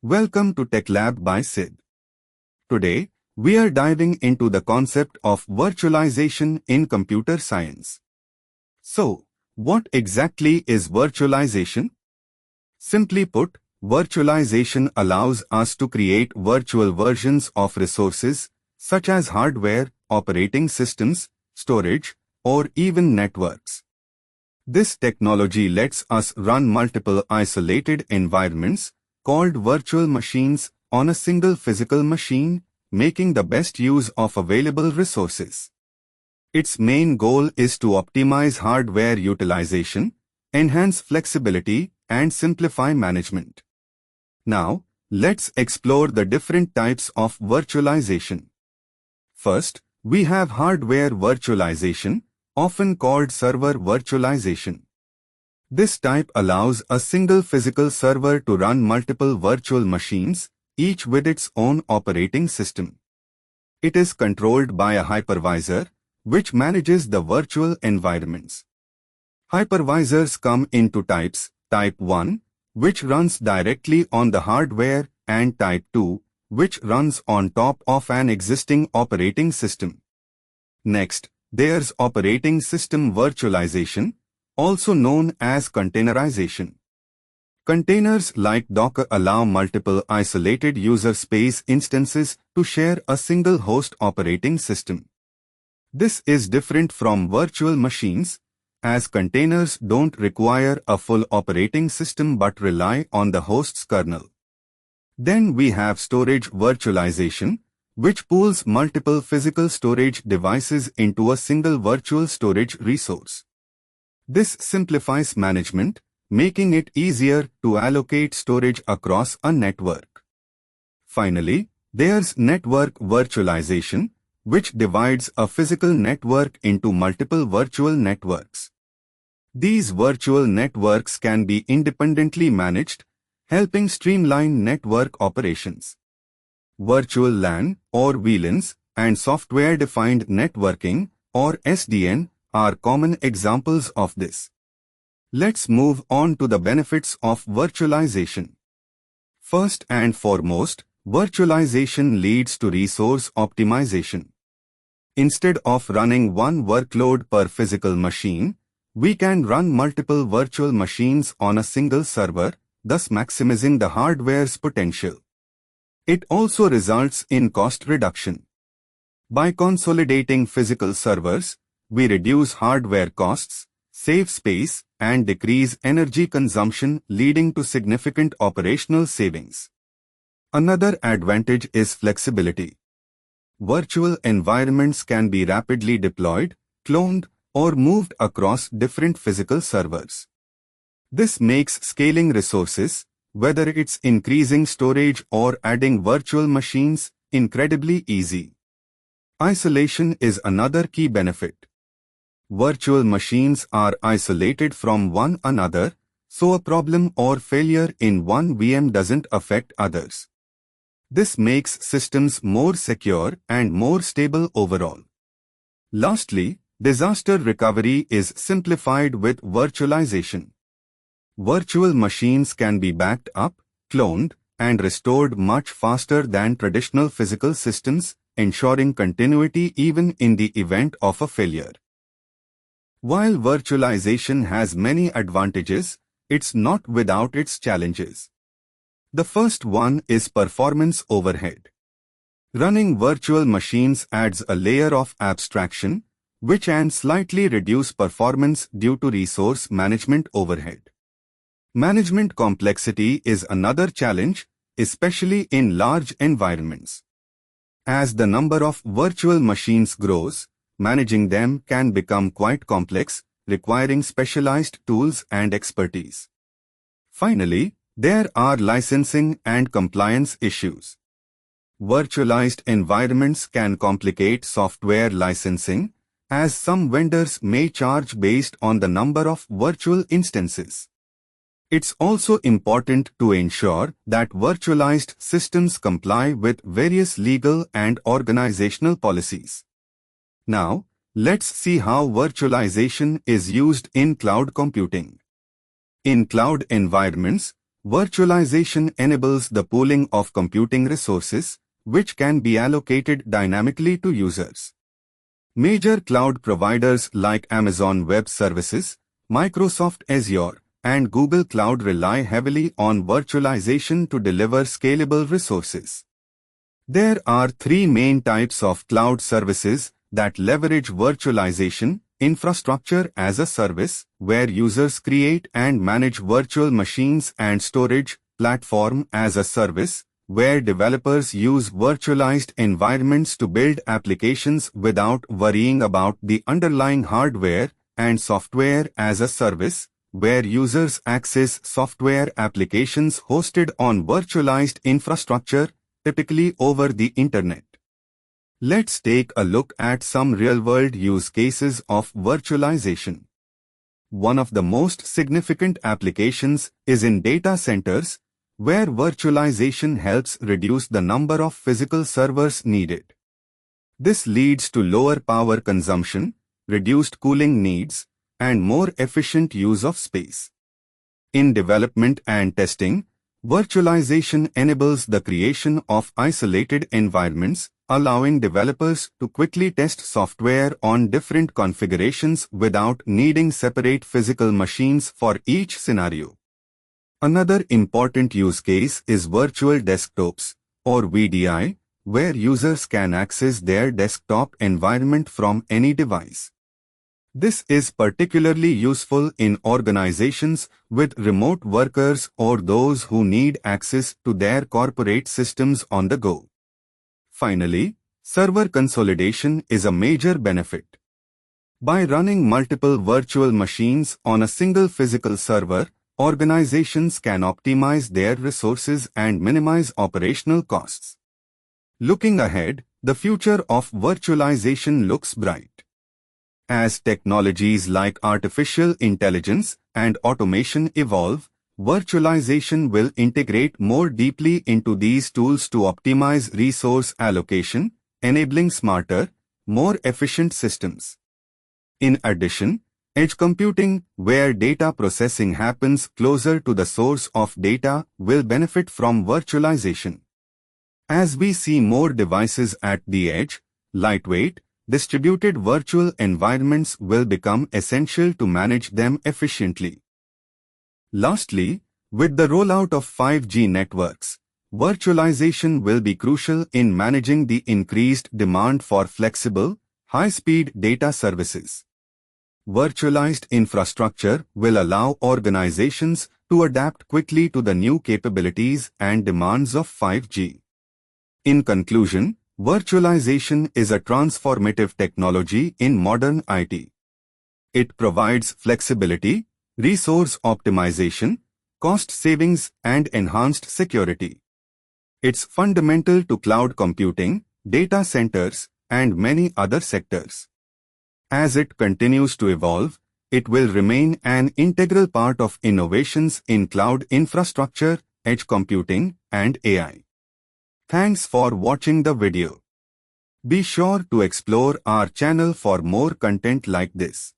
Welcome to Tech Lab by Sid. Today, we are diving into the concept of virtualization in computer science. So, what exactly is virtualization? Simply put, virtualization allows us to create virtual versions of resources such as hardware, operating systems, storage, or even networks. This technology lets us run multiple isolated environments called virtual machines on a single physical machine, making the best use of available resources. Its main goal is to optimize hardware utilization, enhance flexibility, and simplify management. Now, let's explore the different types of virtualization. First, we have hardware virtualization, often called server virtualization. This type allows a single physical server to run multiple virtual machines, each with its own operating system. It is controlled by a hypervisor, which manages the virtual environments. Hypervisors come in two types, Type 1, which runs directly on the hardware, and Type 2, which runs on top of an existing operating system. Next, there's operating system virtualization, also known as containerization. Containers like Docker allow multiple isolated user space instances to share a single host operating system. This is different from virtual machines, as containers don't require a full operating system but rely on the host's kernel. Then we have storage virtualization, which pools multiple physical storage devices into a single virtual storage resource. This simplifies management, making it easier to allocate storage across a network. Finally, there's network virtualization, which divides a physical network into multiple virtual networks. These virtual networks can be independently managed, helping streamline network operations. Virtual LAN or VLANs and software-defined networking or SDN are common examples of this. Let's move on to the benefits of virtualization. First and foremost, virtualization leads to resource optimization. Instead of running one workload per physical machine, we can run multiple virtual machines on a single server, thus maximizing the hardware's potential. It also results in cost reduction. By consolidating physical servers, we reduce hardware costs, save space, and decrease energy consumption, leading to significant operational savings. Another advantage is flexibility. Virtual environments can be rapidly deployed, cloned, or moved across different physical servers. This makes scaling resources, whether it's increasing storage or adding virtual machines, incredibly easy. Isolation is another key benefit. Virtual machines are isolated from one another, so a problem or failure in one VM doesn't affect others. This makes systems more secure and more stable overall. Lastly, disaster recovery is simplified with virtualization. Virtual machines can be backed up, cloned, and restored much faster than traditional physical systems, ensuring continuity even in the event of a failure. While virtualization has many advantages, it's not without its challenges. The first one is performance overhead. Running virtual machines adds a layer of abstraction, which can slightly reduce performance due to resource management overhead. Management complexity is another challenge, especially in large environments. As the number of virtual machines grows, managing them can become quite complex, requiring specialized tools and expertise. Finally, there are licensing and compliance issues. Virtualized environments can complicate software licensing, as some vendors may charge based on the number of virtual instances. It's also important to ensure that virtualized systems comply with various legal and organizational policies. Now, let's see how virtualization is used in cloud computing. In cloud environments, Virtualization enables the pooling of computing resources, which can be allocated dynamically to users. Major cloud providers like Amazon Web Services, Microsoft Azure, and Google Cloud rely heavily on virtualization to deliver scalable resources. There are three main types of cloud services that leverage virtualization: infrastructure as a service, where users create and manage virtual machines and storage; platform as a service, where developers use virtualized environments to build applications without worrying about the underlying hardware; and software as a service, where users access software applications hosted on virtualized infrastructure, typically over the internet. Let's take a look at some real-world use cases of virtualization. One of the most significant applications is in data centers, where virtualization helps reduce the number of physical servers needed. This leads to lower power consumption, reduced cooling needs, and more efficient use of space. In development and testing, virtualization enables the creation of isolated environments, allowing developers to quickly test software on different configurations without needing separate physical machines for each scenario. Another important use case is virtual desktops, or VDI, where users can access their desktop environment from any device. This is particularly useful in organizations with remote workers or those who need access to their corporate systems on the go. Finally, server consolidation is a major benefit. By running multiple virtual machines on a single physical server, organizations can optimize their resources and minimize operational costs. Looking ahead, the future of virtualization looks bright. As technologies like artificial intelligence and automation evolve, virtualization will integrate more deeply into these tools to optimize resource allocation, enabling smarter, more efficient systems. In addition, edge computing, where data processing happens closer to the source of data, will benefit from virtualization. As we see more devices at the edge, lightweight, distributed virtual environments will become essential to manage them efficiently. Lastly, with the rollout of 5G networks, virtualization will be crucial in managing the increased demand for flexible, high-speed data services. Virtualized infrastructure will allow organizations to adapt quickly to the new capabilities and demands of 5G. In conclusion, virtualization is a transformative technology in modern IT. It provides flexibility, resource optimization, cost savings, and enhanced security. It's fundamental to cloud computing, data centers, and many other sectors. As it continues to evolve, it will remain an integral part of innovations in cloud infrastructure, edge computing, and AI. Thanks for watching the video. Be sure to explore our channel for more content like this.